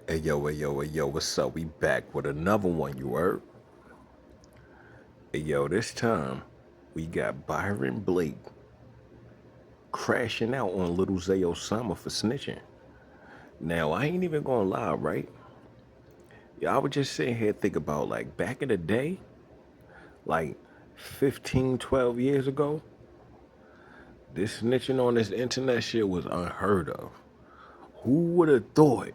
Hey yo, what's up? We back with another one, you heard? Hey yo, this time we got Byron Blake crashing out on Lil Zay Osama for snitching. Now, I ain't even gonna lie, right? Yeah, I was just sitting here thinking about like back in the day, like 15, 12 years ago, this snitching on this internet shit was unheard of. Who would have thought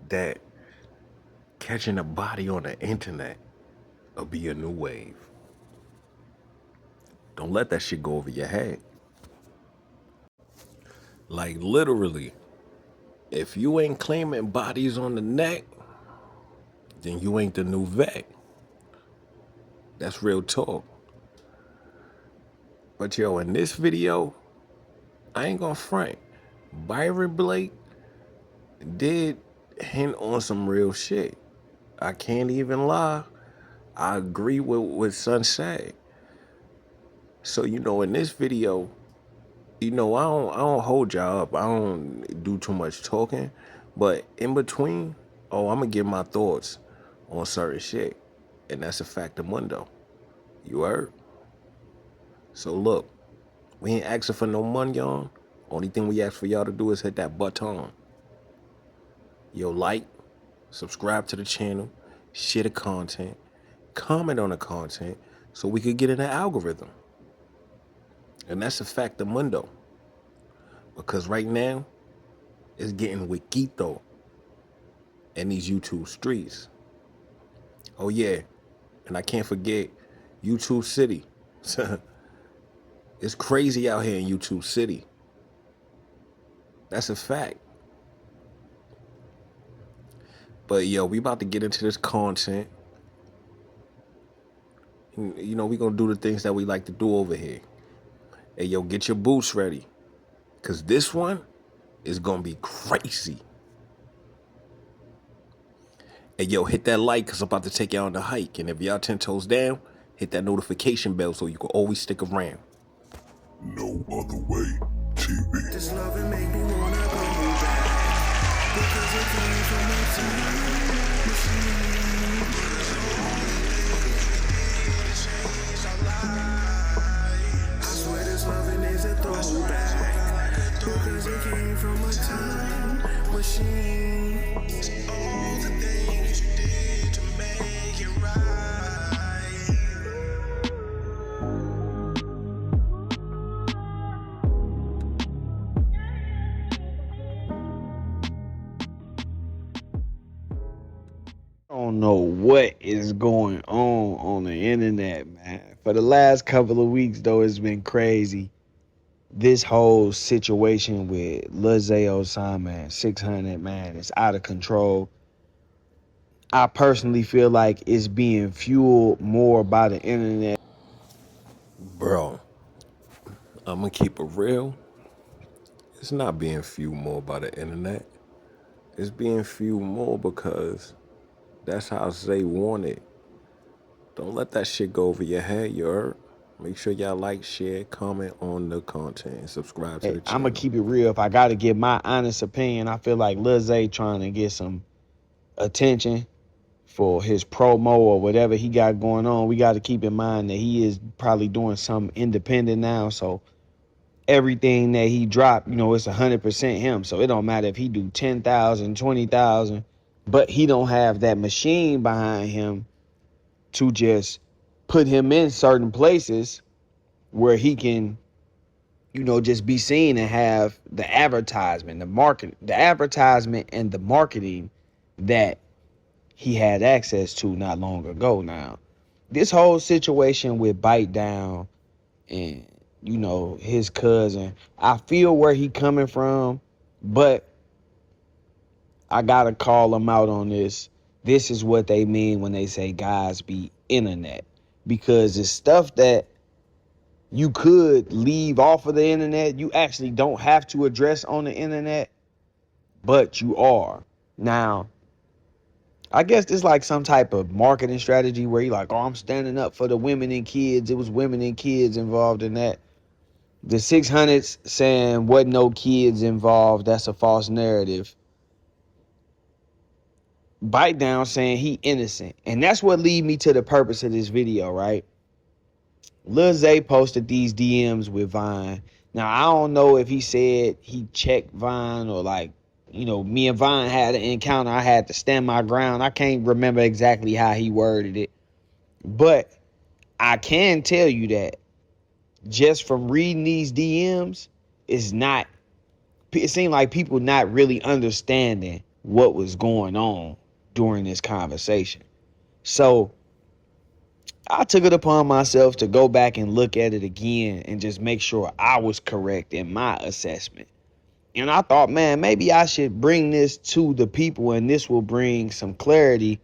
that catching a body on the internet would be a new wave? Don't let that shit go over your head. Like literally, if you ain't claiming bodies on the net, then you ain't the new vet. That's real talk. But yo, in this video, I ain't gonna front. Byron Blake did hint on some real shit. I can't even lie. I agree with what Son said. So in this video, I don't hold y'all up. I don't do too much talking. But in between, I'm gonna give my thoughts on certain shit. And that's a fact of mundo. You heard? So look, we ain't asking for no money, y'all. Only thing we ask for y'all to do is hit that button. Yo, like, subscribe to the channel, share the content, comment on the content so we could get in the algorithm. And that's a fact of mundo. Because right now, it's getting wikito in these YouTube streets. Oh yeah, and I can't forget YouTube City. It's crazy out here in YouTube City. That's a fact. But yo, we about to get into this content. We gonna do the things that we like to do over here. Hey yo, get your boots ready. Cause this one is gonna be crazy. Hey yo, hit that like cause I'm about to take y'all on the hike. And if y'all 10 toes down, hit that notification bell so you can always stick around. No Other Way TV. This love it make me wanna go back because it came from a time machine. I swear this loving is a throwback because it came from a time machine. All the things you did to make it right. I don't know what is going on the internet, man. For the last couple of weeks, though, it's been crazy. This whole situation with Lil Zay Osama and 600, man, it's out of control. I personally feel like it's being fueled more by the internet. Bro, I'm gonna keep it real. It's not being fueled more by the internet. It's being fueled more because that's how Zay wanted. Don't let that shit go over your head, you heard? Make sure y'all like, share, comment on the content, and subscribe to the I'm channel. going to keep it real. If I got to give my honest opinion, I feel like Lil Zay trying to get some attention for his promo or whatever he got going on. We got to keep in mind that he is probably doing something independent now. So everything that he dropped, it's 100% him. So it don't matter if he do 10,000, 20,000, but he don't have that machine behind him to just put him in certain places where he can, just be seen and have the advertisement, the advertisement and the marketing that he had access to not long ago. Now, this whole situation with Bite Down and, his cousin, I feel where he coming from, but I gotta call him out on this. This is what they mean when they say guys be internet, because it's stuff that you could leave off of the internet. You actually don't have to address on the internet, but you are. Now, I guess it's like some type of marketing strategy where you're like, oh, I'm standing up for the women and kids. It was women and kids involved in that. The 600s saying wasn't no kids involved. That's a false narrative. Bite Down saying he innocent. And that's what lead me to the purpose of this video, right? Lil Zay posted these DMs with Vine. Now, I don't know if he said he checked Vine or like, you know, me and Vine had an encounter. I had to stand my ground. I can't remember exactly how he worded it. But I can tell you that just from reading these DMs, it seemed like people not really understanding what was going on during this conversation. So I took it upon myself to go back and look at it again and just make sure I was correct in my assessment. And I thought, man, maybe I should bring this to the people and this will bring some clarity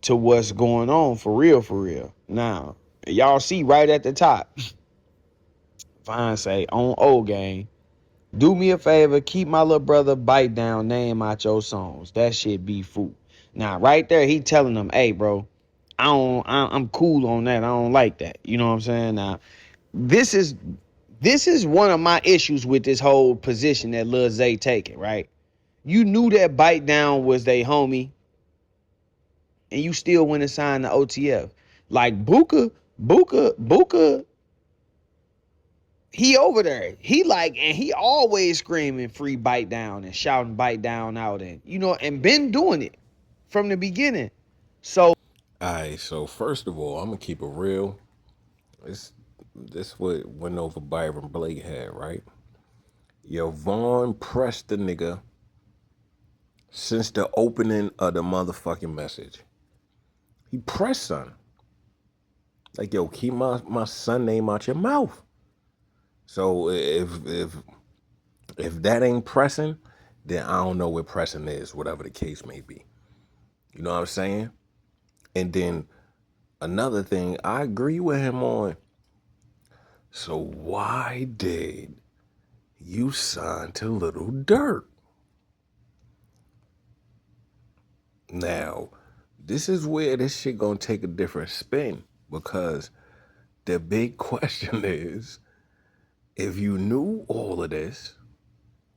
to what's going on for real, for real. Now, y'all see right at the top, Vine say, on O Gang, do me a favor, keep my little brother Bite Down name out your songs. That shit be fool. Now, right there, he telling them, hey, bro, I'm cool on that. I don't like that. You know what I'm saying? Now, this is one of my issues with this whole position that Lil Zay taking, right? You knew that Bite Down was they homie, and you still went and signed the OTF. Like Buka, he over there. He like, and he always screaming free Bite Down and shouting Bite Down out, and you know, and been doing it from the beginning. So, Alright, so first of all, I'm gonna keep it real. This what went over Byron Blake had, right? Yo, Vaughn pressed the nigga since the opening of the motherfucking message. He pressed son. Like, yo, keep my son name out your mouth. So if that ain't pressing, then I don't know what pressing is, whatever the case may be. You know what I'm saying? And then another thing, I agree with him on. So why did you sign to Little Durk? Now, this is where this shit gonna take a different spin, because the big question is, if you knew all of this,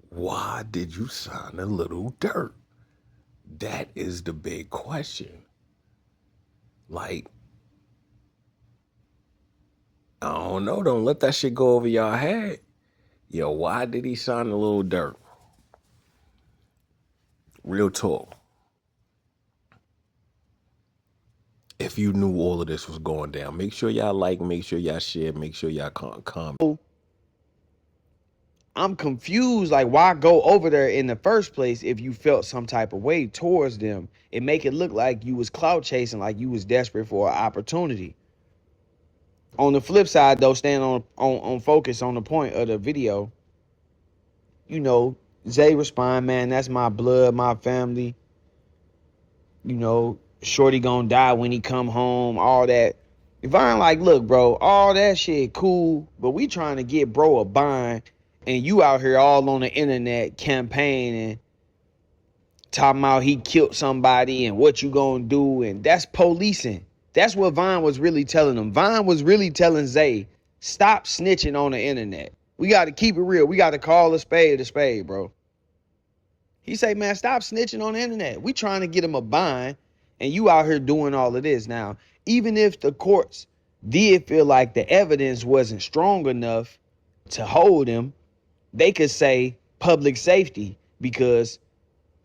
why did you sign to Little Durk? That is the big question. Like, I don't know. Don't let that shit go over your head. Yo, why did he sign to Little Durk? Real talk. If you knew all of this was going down, make sure y'all like, make sure y'all share, make sure y'all comment. I'm confused, like, why go over there in the first place if you felt some type of way towards them? It make it look like you was clout chasing, like you was desperate for an opportunity. On the flip side, though, staying on focus on the point of the video, you know, Zay respond, man, that's my blood, my family. You know, shorty gonna die when he come home, all that. If I'm like, look, bro, all that shit cool, but we trying to get bro a bond, and you out here all on the internet campaigning, talking about he killed somebody and what you gonna do, and that's policing. That's what Vine was really telling him. Vine was really telling Zay, stop snitching on the internet. We got to keep it real. We got to call a spade, bro. He say, man, stop snitching on the internet. We trying to get him a bond, and you out here doing all of this. Now, even if the courts did feel like the evidence wasn't strong enough to hold him, they could say public safety, because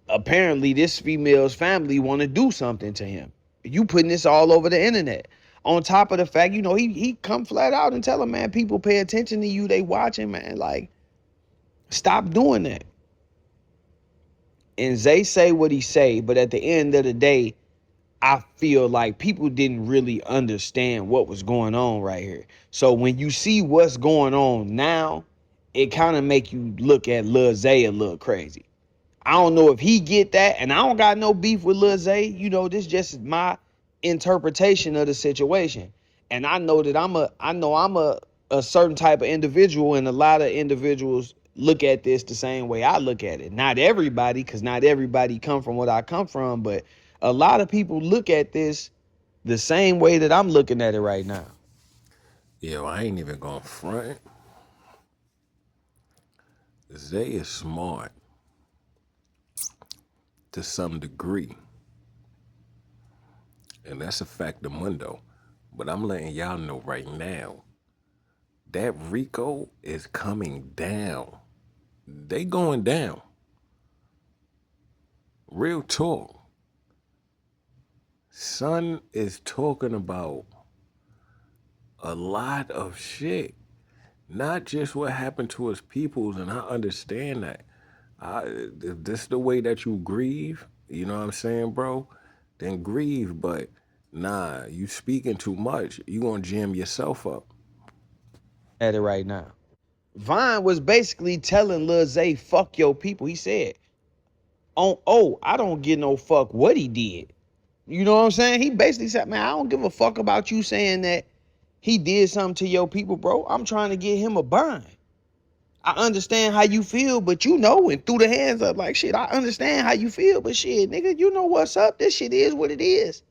apparently this female's family want to do something to him. You putting this all over the internet. On top of the fact, you know, he come flat out and tell him, man, people pay attention to you. They watching, man. Like, stop doing that. And Zay say what he say, but at the end of the day, I feel like people didn't really understand what was going on right here. So when you see what's going on now, it kind of make you look at Lil Zay a little crazy. I don't know if he get that, and I don't got no beef with Lil Zay. You know, this just my interpretation of the situation. And I know that I'm a certain type of individual, and a lot of individuals look at this the same way I look at it. Not everybody, because not everybody come from what I come from, but a lot of people look at this the same way that I'm looking at it right now. Yo, I ain't even gonna front. Zay is smart to some degree. And that's a factamundo. But I'm letting y'all know right now, that Rico is coming down. They going down. Real talk. Son is talking about a lot of shit. Not just what happened to his peoples, and I understand that. If this is the way that you grieve, you know what I'm saying, bro? Then grieve, but nah, you speaking too much. You gonna jam yourself up. At it right now. Vine was basically telling Lil Zay, fuck your people. He said, I don't give no fuck what he did. You know what I'm saying? He basically said, man, I don't give a fuck about you saying that he did something to your people, bro. I'm trying to get him a burn. I understand how you feel, but you know, and threw the hands up like, shit, I understand how you feel, but shit, nigga, you know what's up. This shit is what it is.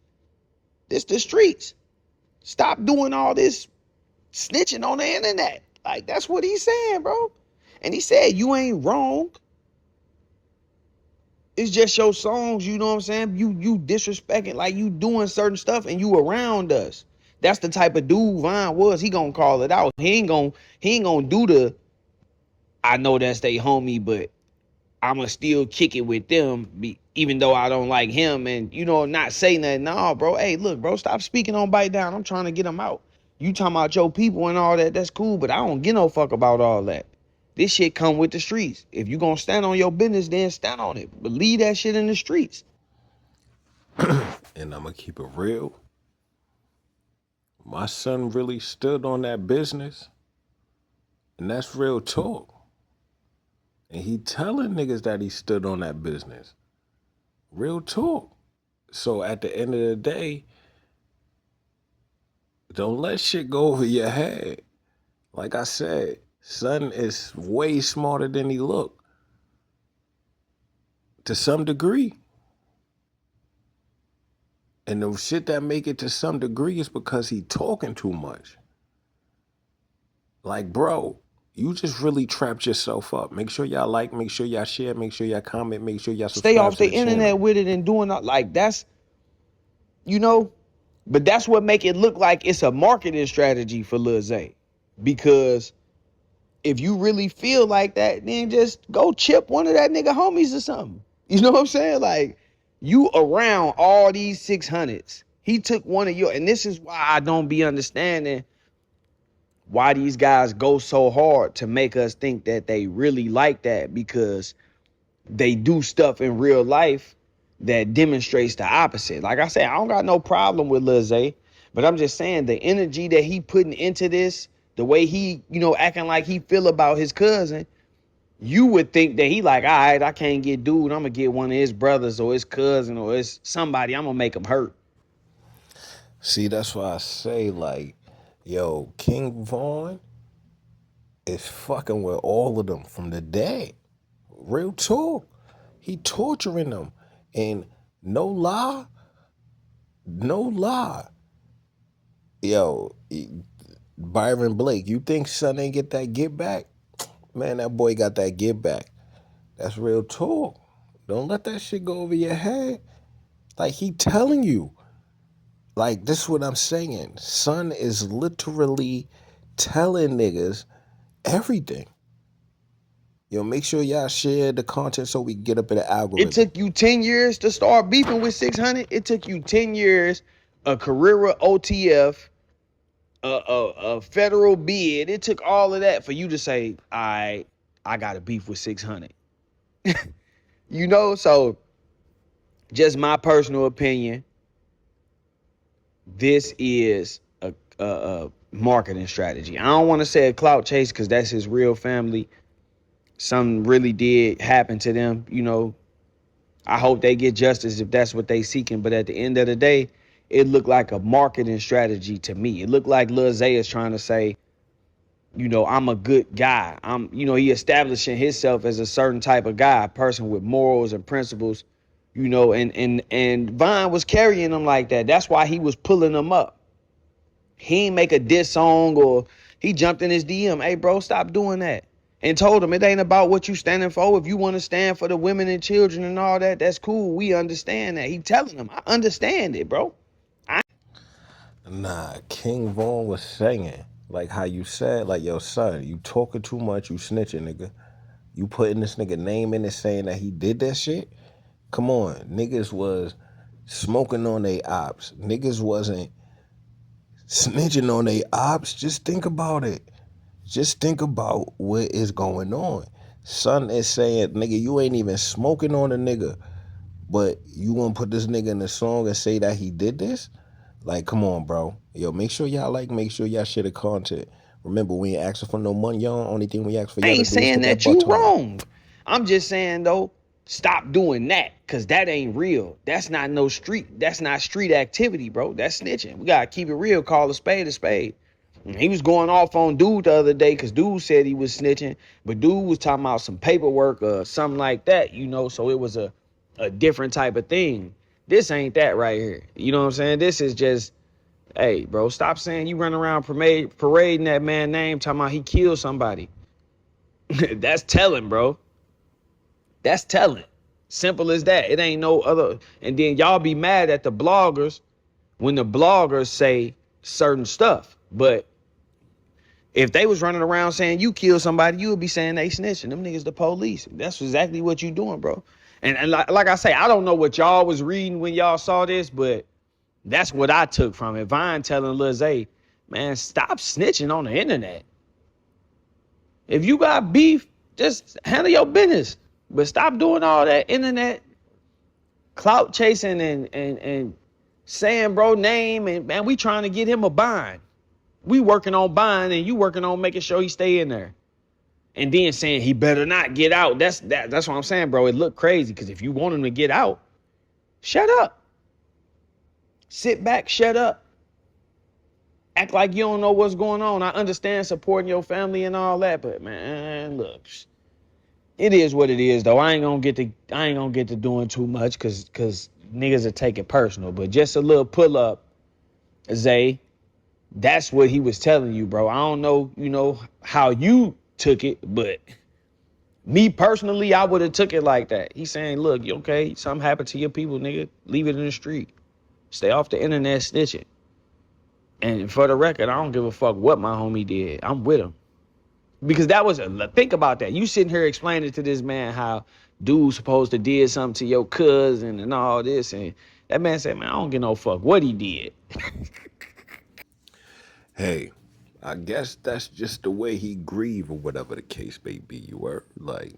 This the streets. Stop doing all this snitching on the internet. Like, that's what he's saying, bro. And he said, you ain't wrong. It's just your songs, you know what I'm saying? You disrespecting, like you doing certain stuff and you around us. That's the type of dude Vine was. He gonna call it out. He ain't gonna do the, I know that's they homie, but I'ma still kick it with them, even though I don't like him, and you know, not say nothing. No, bro. Hey, look, bro, stop speaking on Bite Down. I'm trying to get him out. You talking about your people and all that, that's cool, but I don't give no fuck about all that. This shit come with the streets. If you gonna stand on your business, then stand on it. But leave that shit in the streets. And I'm gonna keep it real. My son really stood on that business, and that's real talk. And he telling niggas that he stood on that business. Real talk. So at the end of the day, don't let shit go over your head. Like I said, son is way smarter than he look. To some degree. And the shit that make it to some degree is because he talking too much. Like, bro, you just really trapped yourself up. Make sure y'all like, make sure y'all share, make sure y'all comment, make sure y'all subscribe Stay off to the the internet channel. with it and doing like that's, you know, but that's what make it look like it's a marketing strategy for Lil Zay. Because if you really feel like that, then just go chip one of that nigga homies or something. You know what I'm saying? Like, you around all these 600s. He took one of your, and this is why I don't be understanding why these guys go so hard to make us think that they really like that, because they do stuff in real life that demonstrates the opposite. Like I said, I don't got no problem with Lil Zay, but I'm just saying the energy that he putting into this, the way he, you know, acting like he feel about his cousin, you would think that he like, all right, I can't get dude, I'm gonna get one of his brothers or his cousin or his somebody, I'm gonna make him hurt. See, that's why I say, like, yo, King Vaughn is fucking with all of them from the dead. Real talk. He torturing them. And no lie, no lie. Yo, Byron Blake, you think son ain't get that get back? Man, that boy got that get back. That's real talk. Don't let that shit go over your head. Like, he telling you. Like, this is what I'm saying. Son is literally telling niggas everything. Yo, make sure y'all share the content so we can get up in the algorithm. It took you 10 years to start beefing with 600. It took you 10 years, a career OTF, a federal bid. It took all of that for you to say, I got a beef with 600. You know, so just my personal opinion, this is a marketing strategy. I don't want to say a clout chase because that's his real family. Something really did happen to them, you know. I hope they get justice if that's what they seeking. But at the end of the day, it looked like a marketing strategy to me. It looked like Lil Zay is trying to say, you know, I'm a good guy. He establishing himself as a certain type of guy, a person with morals and principles, you know, and Vine was carrying him like that. That's why he was pulling them up. He ain't make a diss song or he jumped in his DM. Hey, bro, stop doing that. and told him it ain't about what you standing for. If you want to stand for the women and children and all that, that's cool. We understand that. He telling him, I understand it, bro. Nah, King Von was singing. Like how you said, like, yo, son, you talking too much, you snitching, nigga. You putting this nigga name in it saying that he did that shit? Come on, niggas was smoking on they ops. Niggas wasn't snitching on they ops. Just think about it. Just think about what is going on. Son is saying, nigga, you ain't even smoking on a nigga, but you gonna put this nigga in the song and say that he did this? Like, come on, bro. Yo, make sure y'all share the content. Remember, we ain't asking for no money, y'all. Only thing we ask for I y'all to ain't do is saying hit that that you button. wrong. I'm just saying though, stop doing that, cause that ain't real. That's not no street. That's not street activity, bro. That's snitching. We gotta keep it real. Call a spade a spade. He was going off on dude the other day because dude said he was snitching, but dude was talking about some paperwork or something like that, you know, so it was a different type of thing. This ain't that right here. You know what I'm saying? This is just, hey, bro, stop saying you run around parading that man's name talking about he killed somebody. That's telling, bro. That's telling. Simple as that. It ain't no other. And then y'all be mad at the bloggers when the bloggers say certain stuff. But if they was running around saying you killed somebody, you would be saying they snitching. Them niggas the police. That's exactly what you doing, bro. And like I say, I don't know what y'all was reading when y'all saw this, but that's what I took from it. Vine telling Lil Zay, man, stop snitching on the internet. If you got beef, just handle your business. But stop doing all that internet clout chasing and saying bro name, and man, we trying to get him a bind. We working on buying and you working on making sure he stay in there. And then saying he better not get out. That's what I'm saying, bro. It looked crazy because if you want him to get out, shut up. Sit back, shut up. Act like you don't know what's going on. I understand supporting your family and all that, but man, look, it is what it is though. I ain't gonna get to doing too much cause niggas will take it personal. But just a little pull up, Zay. That's what he was telling you, bro. I don't know, you know, how you took it, but me personally, I would have took it like that. He's saying, look, you okay, something happened to your people, nigga. Leave it in the street. Stay off the internet snitching. And for the record, I don't give a fuck what my homie did. I'm with him. Because that was think about that. You sitting here explaining to this man how dude's supposed to did something to your cousin and all this. And that man said, man, I don't give no fuck what he did. Hey, I guess that's just the way he grieve or whatever the case may be. You were like,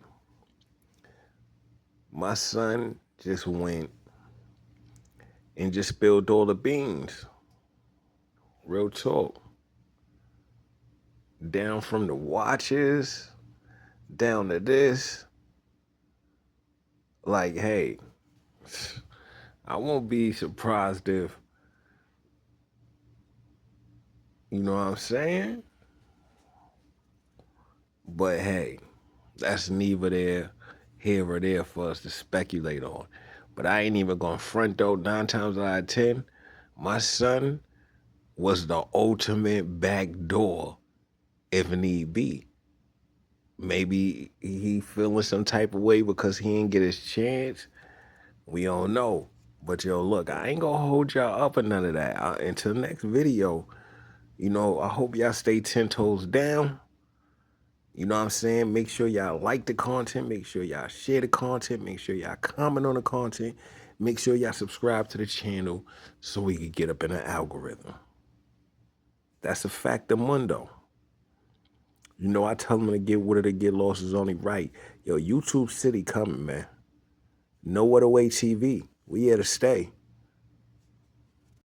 my son just went and just spilled all the beans. Real talk. Down from the watches, down to this. Like, hey, I won't be surprised if, you know what I'm saying? But hey, that's neither here or there for us to speculate on. But I ain't even gonna front though. 9 times out of 10, my son was the ultimate backdoor if need be. Maybe he feeling some type of way because he didn't get his chance. We don't know. But yo, look, I ain't gonna hold y'all up or none of that. Until the next video, you know, I hope y'all stay 10 toes down. You know what I'm saying? Make sure y'all like the content. Make sure y'all share the content. Make sure y'all comment on the content. Make sure y'all subscribe to the channel so we can get up in the algorithm. That's a fact of mundo. You know, I tell them to get what to get lost is only right. Yo, YouTube City coming, man. No Other Way TV. We here to stay.